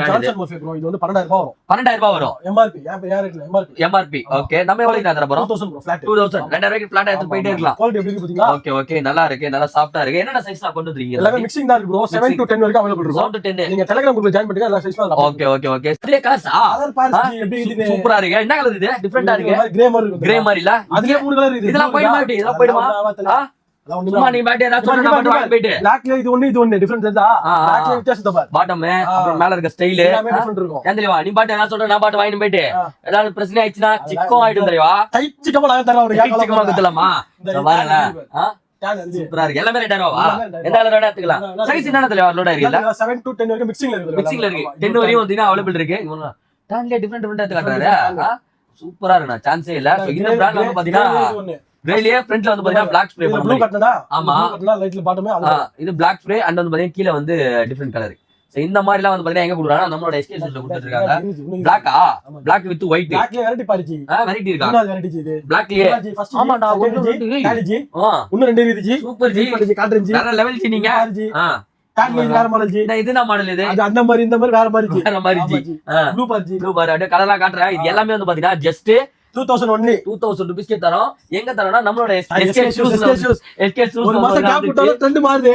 Johnson Murphy bro இது வந்து 12000 வரும். 12000 வரும். எம்ஆர்பி. ஓகே நம்ம எவ்வளவு தர போறோம்? 2000 ப்ரோ ஃபிளாட். 2000 2000 ஃபிளாட் எடுத்து போயிட்டே இருக்கலாம். குவாலிட்டி எப்படி இருக்கு பாத்தீங்களா? ஓகே நல்லா இருக்கு, நல்லா சாஃப்ட்டா இருக்கு. என்னென்ன சைஸ்ல கொண்டு வந்திருக்கீங்க? எல்லாமே மிக்சிங் தான் இருக்கு ப்ரோ. 7 to 10 வரைக்கும் அவேலபிள் இருக்கு. 7 to 10 நீங்க Telegram குரூப்ல ஜாயின் பண்ணிட்டீங்க எல்லா சைஸ்ல இருக்கு. ஓகே இதுல கலர்ஸா? கலர் பாருங்க எப்படி இது சூப்பரா இருக்கு. என்ன கலர் இது? டிஃபரண்டா இருக்கு. கிரே மாதிரி இருக்கு. கிரே மாதிரி இல்ல? அதுலயே மூணு கலர் இருக்கு. இதெல்லாம் போயிடுமா? சும்மா நீ பாட்டி ஏதாவது சொல்றேன் நான் பாட்டு வாங்கி போயிட்டு பிளாக்ல இது ஒண்ணு டிஃபரண்ட் இருந்தா பிளாக்ல வித்தியாசம் பாரு. பாட்டம் அப்புறம் மேல இருக்க ஸ்டைல் எல்லாமே டிஃபரண்ட் இருக்கும். ஏந்திரவா நீ பாட்டு ஏதாவது சொல்றேன் நான் பாட்டு வாங்கி போயிட்டு ஏதாவது பிரச்சனை ஆயிடுச்சுனா சிக்கம் ஆயிடும் தெரியுமா? டைட் சிக்கமா நான் தரேன் அவருக்கு. சிக்கமா குத்தலாமா? பாருங்க சூப்பரா இருக்கு. எல்லாமே 2000 ரூபாவா? எந்த கலர் வேணா எடுத்துக்கலாம். சைஸ் என்னன்னு தெரியல லோட் ஆயிருக்குல? 7 to 10 வரைக்கும் மிக்சிங்ல இருக்கு. 10 வரையும் வந்து அவேலபிள் இருக்கு. டான்ல டிஃபரண்ட் எடுத்து காட்டுறாரு. சூப்பரா இருக்கு. நான் சான்ஸே இல்ல. சோ இந்த பிராண்ட் வந்து பாத்தீங்கன்னா கிரேலியே ஃப்ரண்ட்ல வந்து பாத்தீங்கன்னா Black ஸ்ப்ரே ப்ளூ கட்டடா. ஆமா கட்டடா லைட்ல பாட்டமே இது Black ஸ்ப்ரே அண்ட் வந்து பாத்தீங்கன்னா கீழ வந்து டிஃபரண்ட் கலர். சோ இந்த மாதிரிலாம் வந்து பாத்தீங்கன்னா எங்க குடுறாங்க? நம்மளோட எஸ்கேஷன்ல கொடுத்துட்டு இருக்காங்க. Black with white. Blackல வெரைட்டி பாருஜி. வெரைட்டி இருக்கா? இன்னொரு வெரைட்டி இது. Blackலயே ஆமா நான் ஒன்னு ஜி. இன்னும் ரெண்டு இருக்கு ஜி. சூப்பர் ஜி. காட்றேன் ஜி. வேற லெவல் ஜி நீங்க. காட்ல வேற மாடல் ஜி. இது என்ன மாடல் இது? அது அந்த மாதிரி இந்த மாதிரி வேற மாதிரி ஜி. வேற மாதிரி ஜி. ப்ளூ பார் ஜி. ப்ளூ பார் அப்படியே கலரா காட்றேன். இது எல்லாமே வந்து பாத்தீங்கன்னா ஜஸ்ட் 2000 ரூபீஸ்க்கு தரோம். எங்க தரோம்னா நம்மளோட SK ஷூஸ் ஒரு மாசம் கேப் விட்டாலும் ட்ரெண்ட் மாறுது.